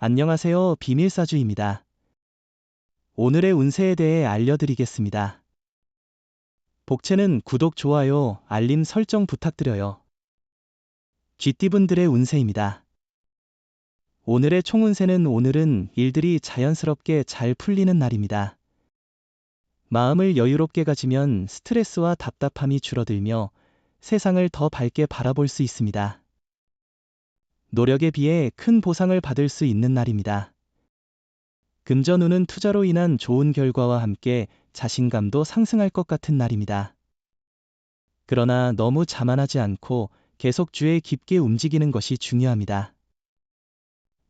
안녕하세요. 비밀사주입니다. 오늘의 운세에 대해 알려드리겠습니다. 복채는 구독, 좋아요, 알림 설정 부탁드려요. 쥐띠분들의 운세입니다. 오늘의 총운세는 오늘은 일들이 자연스럽게 잘 풀리는 날입니다. 마음을 여유롭게 가지면 스트레스와 답답함이 줄어들며 세상을 더 밝게 바라볼 수 있습니다. 노력에 비해 큰 보상을 받을 수 있는 날입니다. 금전운은 투자로 인한 좋은 결과와 함께 자신감도 상승할 것 같은 날입니다. 그러나 너무 자만하지 않고 계속 주에 깊게 움직이는 것이 중요합니다.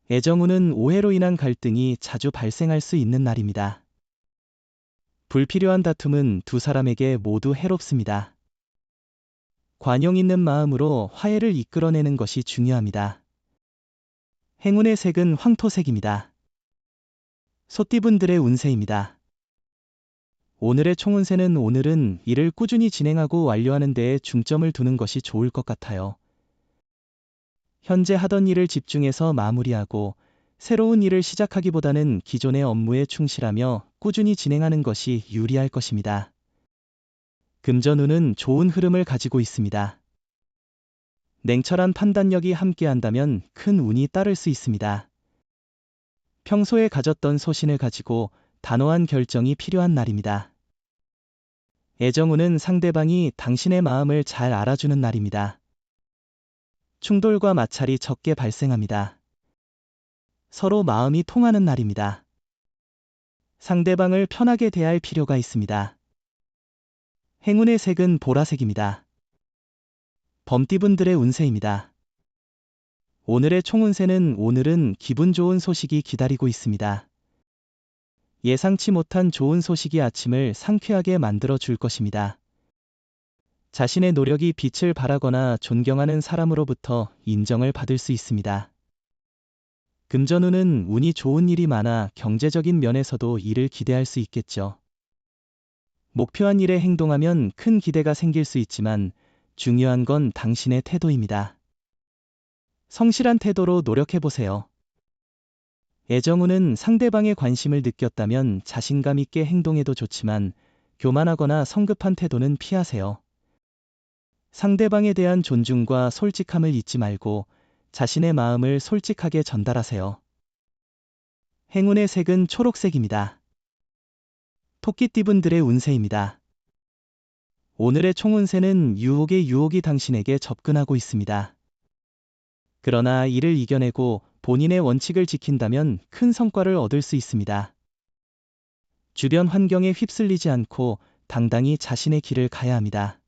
애정운은 오해로 인한 갈등이 자주 발생할 수 있는 날입니다. 불필요한 다툼은 두 사람에게 모두 해롭습니다. 관용 있는 마음으로 화해를 이끌어내는 것이 중요합니다. 행운의 색은 황토색입니다. 소띠분들의 운세입니다. 오늘의 총운세는 오늘은 일을 꾸준히 진행하고 완료하는 데에 중점을 두는 것이 좋을 것 같아요. 현재 하던 일을 집중해서 마무리하고 새로운 일을 시작하기보다는 기존의 업무에 충실하며 꾸준히 진행하는 것이 유리할 것입니다. 금전운은 좋은 흐름을 가지고 있습니다. 냉철한 판단력이 함께한다면 큰 운이 따를 수 있습니다. 평소에 가졌던 소신을 가지고 단호한 결정이 필요한 날입니다. 애정운은 상대방이 당신의 마음을 잘 알아주는 날입니다. 충돌과 마찰이 적게 발생합니다. 서로 마음이 통하는 날입니다. 상대방을 편하게 대할 필요가 있습니다. 행운의 색은 보라색입니다. 범띠분들의 운세입니다. 오늘의 총운세는 오늘은 기분 좋은 소식이 기다리고 있습니다. 예상치 못한 좋은 소식이 아침을 상쾌하게 만들어 줄 것입니다. 자신의 노력이 빛을 발하거나 존경하는 사람으로부터 인정을 받을 수 있습니다. 금전운은 운이 좋은 일이 많아 경제적인 면에서도 이를 기대할 수 있겠죠. 목표한 일에 행동하면 큰 기대가 생길 수 있지만 중요한 건 당신의 태도입니다. 성실한 태도로 노력해보세요. 애정운은 상대방의 관심을 느꼈다면 자신감 있게 행동해도 좋지만 교만하거나 성급한 태도는 피하세요. 상대방에 대한 존중과 솔직함을 잊지 말고 자신의 마음을 솔직하게 전달하세요. 행운의 색은 초록색입니다. 토끼띠분들의 운세입니다. 오늘의 총운세는 유혹의 유혹이 당신에게 접근하고 있습니다. 그러나 이를 이겨내고 본인의 원칙을 지킨다면 큰 성과를 얻을 수 있습니다. 주변 환경에 휩쓸리지 않고 당당히 자신의 길을 가야 합니다.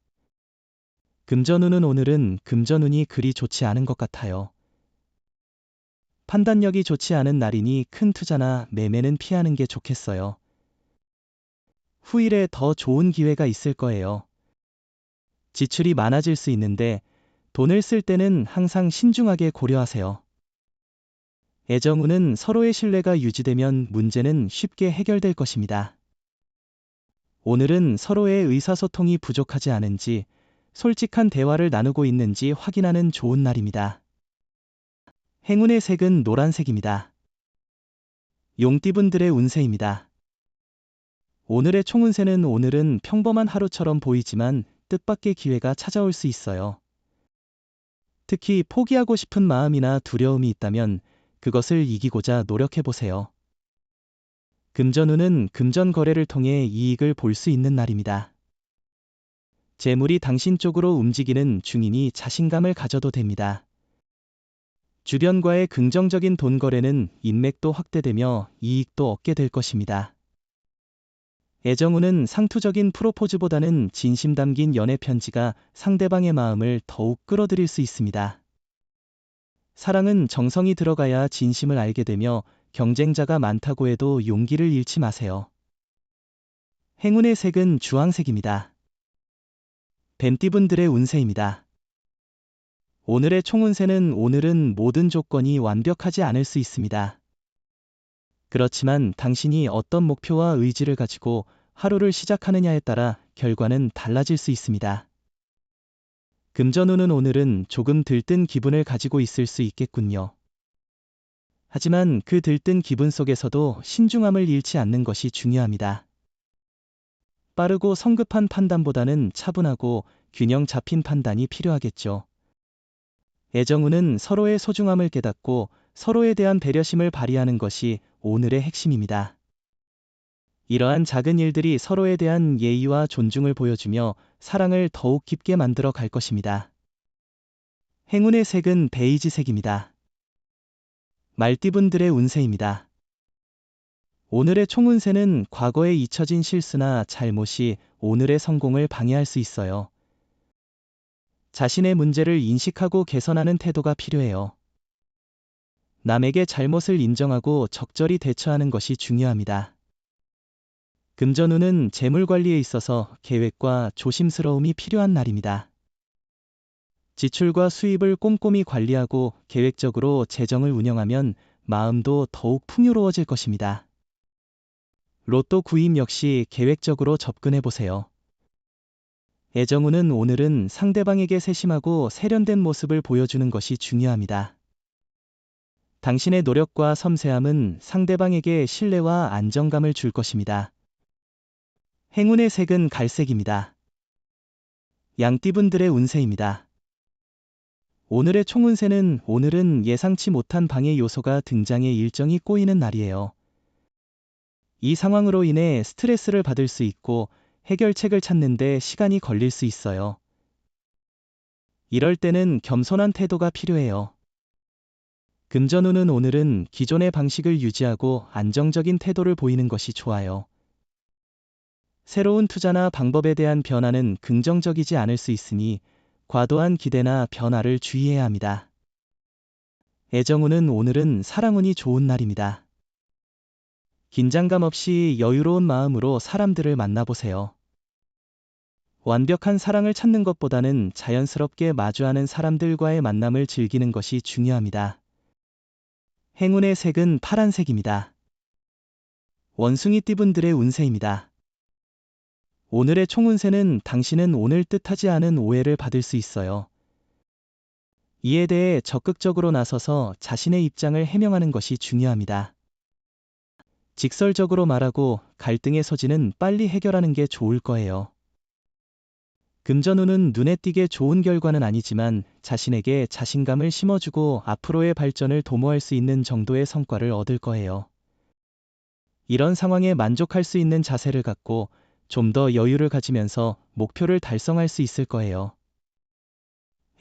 금전운은 오늘은 금전운이 그리 좋지 않은 것 같아요. 판단력이 좋지 않은 날이니 큰 투자나 매매는 피하는 게 좋겠어요. 후일에 더 좋은 기회가 있을 거예요. 지출이 많아질 수 있는데 돈을 쓸 때는 항상 신중하게 고려하세요. 애정운은 서로의 신뢰가 유지되면 문제는 쉽게 해결될 것입니다. 오늘은 서로의 의사소통이 부족하지 않은지 솔직한 대화를 나누고 있는지 확인하는 좋은 날입니다. 행운의 색은 노란색입니다. 용띠분들의 운세입니다. 오늘의 총운세는 오늘은 평범한 하루처럼 보이지만 뜻밖의 기회가 찾아올 수 있어요. 특히 포기하고 싶은 마음이나 두려움이 있다면 그것을 이기고자 노력해보세요. 금전운은 금전 거래를 통해 이익을 볼 수 있는 날입니다. 재물이 당신 쪽으로 움직이는 중이니 자신감을 가져도 됩니다. 주변과의 긍정적인 돈 거래는 인맥도 확대되며 이익도 얻게 될 것입니다. 애정운은 상투적인 프로포즈보다는 진심 담긴 연애 편지가 상대방의 마음을 더욱 끌어들일 수 있습니다. 사랑은 정성이 들어가야 진심을 알게 되며 경쟁자가 많다고 해도 용기를 잃지 마세요. 행운의 색은 주황색입니다. 뱀띠분들의 운세입니다. 오늘의 총운세는 오늘은 모든 조건이 완벽하지 않을 수 있습니다. 그렇지만 당신이 어떤 목표와 의지를 가지고 하루를 시작하느냐에 따라 결과는 달라질 수 있습니다. 금전운은 오늘은 조금 들뜬 기분을 가지고 있을 수 있겠군요. 하지만 그 들뜬 기분 속에서도 신중함을 잃지 않는 것이 중요합니다. 빠르고 성급한 판단보다는 차분하고 균형 잡힌 판단이 필요하겠죠. 애정운은 서로의 소중함을 깨닫고 서로에 대한 배려심을 발휘하는 것이 오늘의 핵심입니다. 이러한 작은 일들이 서로에 대한 예의와 존중을 보여주며 사랑을 더욱 깊게 만들어 갈 것입니다. 행운의 색은 베이지색입니다. 말띠분들의 운세입니다. 오늘의 총운세는 과거에 잊혀진 실수나 잘못이 오늘의 성공을 방해할 수 있어요. 자신의 문제를 인식하고 개선하는 태도가 필요해요. 남에게 잘못을 인정하고 적절히 대처하는 것이 중요합니다. 금전운은 재물 관리에 있어서 계획과 조심스러움이 필요한 날입니다. 지출과 수입을 꼼꼼히 관리하고 계획적으로 재정을 운영하면 마음도 더욱 풍요로워질 것입니다. 로또 구입 역시 계획적으로 접근해 보세요. 애정운은 오늘은 상대방에게 세심하고 세련된 모습을 보여주는 것이 중요합니다. 당신의 노력과 섬세함은 상대방에게 신뢰와 안정감을 줄 것입니다. 행운의 색은 갈색입니다. 양띠분들의 운세입니다. 오늘의 총운세는 오늘은 예상치 못한 방해 요소가 등장해 일정이 꼬이는 날이에요. 이 상황으로 인해 스트레스를 받을 수 있고 해결책을 찾는데 시간이 걸릴 수 있어요. 이럴 때는 겸손한 태도가 필요해요. 금전운은 오늘은 기존의 방식을 유지하고 안정적인 태도를 보이는 것이 좋아요. 새로운 투자나 방법에 대한 변화는 긍정적이지 않을 수 있으니 과도한 기대나 변화를 주의해야 합니다. 애정운은 오늘은 사랑운이 좋은 날입니다. 긴장감 없이 여유로운 마음으로 사람들을 만나보세요. 완벽한 사랑을 찾는 것보다는 자연스럽게 마주하는 사람들과의 만남을 즐기는 것이 중요합니다. 행운의 색은 파란색입니다. 원숭이띠분들의 운세입니다. 오늘의 총운세는 당신은 오늘 뜻하지 않은 오해를 받을 수 있어요. 이에 대해 적극적으로 나서서 자신의 입장을 해명하는 것이 중요합니다. 직설적으로 말하고 갈등의 소지는 빨리 해결하는 게 좋을 거예요. 금전운은 눈에 띄게 좋은 결과는 아니지만 자신에게 자신감을 심어주고 앞으로의 발전을 도모할 수 있는 정도의 성과를 얻을 거예요. 이런 상황에 만족할 수 있는 자세를 갖고 좀 더 여유를 가지면서 목표를 달성할 수 있을 거예요.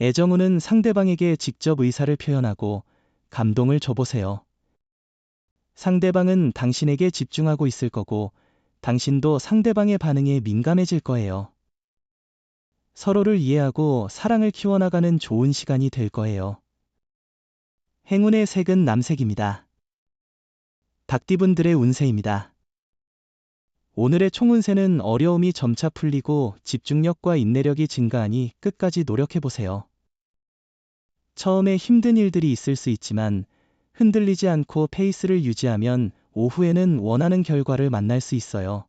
애정운은 상대방에게 직접 의사를 표현하고 감동을 줘보세요. 상대방은 당신에게 집중하고 있을 거고 당신도 상대방의 반응에 민감해질 거예요. 서로를 이해하고 사랑을 키워나가는 좋은 시간이 될 거예요. 행운의 색은 남색입니다. 닭띠분들의 운세입니다. 오늘의 총운세는 어려움이 점차 풀리고 집중력과 인내력이 증가하니 끝까지 노력해보세요. 처음에 힘든 일들이 있을 수 있지만 흔들리지 않고 페이스를 유지하면 오후에는 원하는 결과를 만날 수 있어요.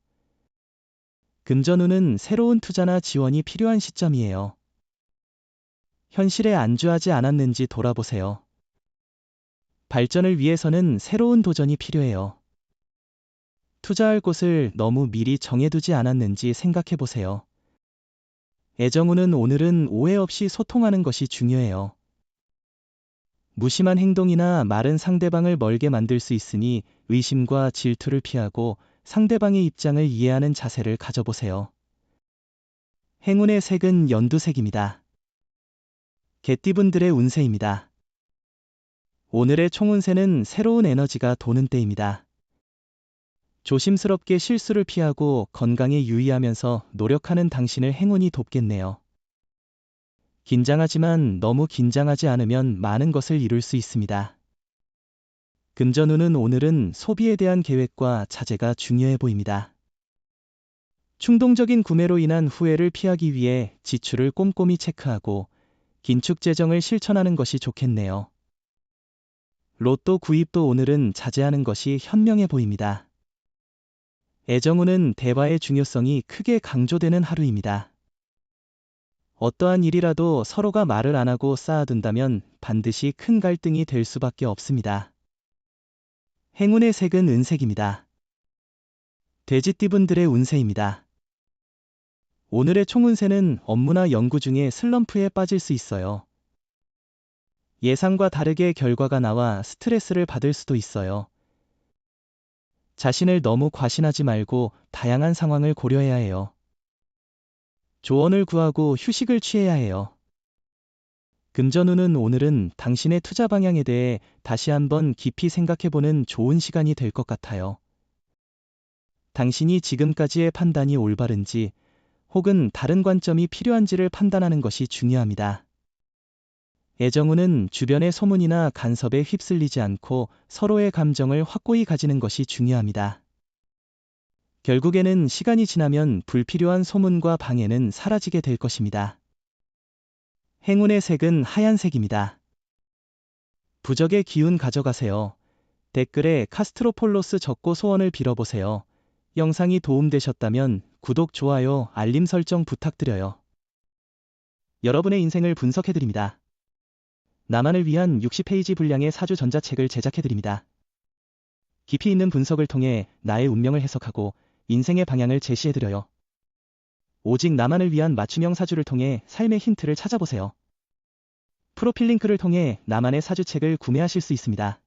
금전운은 새로운 투자나 지원이 필요한 시점이에요. 현실에 안주하지 않았는지 돌아보세요. 발전을 위해서는 새로운 도전이 필요해요. 투자할 곳을 너무 미리 정해두지 않았는지 생각해보세요. 애정운은 오늘은 오해 없이 소통하는 것이 중요해요. 무심한 행동이나 말은 상대방을 멀게 만들 수 있으니 의심과 질투를 피하고 상대방의 입장을 이해하는 자세를 가져보세요. 행운의 색은 연두색입니다. 개띠분들의 운세입니다. 오늘의 총운세는 새로운 에너지가 도는 때입니다. 조심스럽게 실수를 피하고 건강에 유의하면서 노력하는 당신을 행운이 돕겠네요. 긴장하지만 너무 긴장하지 않으면 많은 것을 이룰 수 있습니다. 금전운은 오늘은 소비에 대한 계획과 자제가 중요해 보입니다. 충동적인 구매로 인한 후회를 피하기 위해 지출을 꼼꼼히 체크하고 긴축 재정을 실천하는 것이 좋겠네요. 로또 구입도 오늘은 자제하는 것이 현명해 보입니다. 애정운은 대화의 중요성이 크게 강조되는 하루입니다. 어떠한 일이라도 서로가 말을 안 하고 쌓아둔다면 반드시 큰 갈등이 될 수밖에 없습니다. 행운의 색은 은색입니다. 돼지띠분들의 운세입니다. 오늘의 총운세는 업무나 연구 중에 슬럼프에 빠질 수 있어요. 예상과 다르게 결과가 나와 스트레스를 받을 수도 있어요. 자신을 너무 과신하지 말고 다양한 상황을 고려해야 해요. 조언을 구하고 휴식을 취해야 해요. 금전운은 오늘은 당신의 투자 방향에 대해 다시 한번 깊이 생각해보는 좋은 시간이 될 것 같아요. 당신이 지금까지의 판단이 올바른지 혹은 다른 관점이 필요한지를 판단하는 것이 중요합니다. 애정운은 주변의 소문이나 간섭에 휩쓸리지 않고 서로의 감정을 확고히 가지는 것이 중요합니다. 결국에는 시간이 지나면 불필요한 소문과 방해는 사라지게 될 것입니다. 행운의 색은 하얀색입니다. 부적의 기운 가져가세요. 댓글에 카스트로폴로스 적고 소원을 빌어보세요. 영상이 도움되셨다면 구독, 좋아요, 알림 설정 부탁드려요. 여러분의 인생을 분석해드립니다. 나만을 위한 60페이지 분량의 사주 전자책을 제작해드립니다. 깊이 있는 분석을 통해 나의 운명을 해석하고 인생의 방향을 제시해드려요. 오직 나만을 위한 맞춤형 사주를 통해 삶의 힌트를 찾아보세요. 프로필 링크를 통해 나만의 사주책을 구매하실 수 있습니다.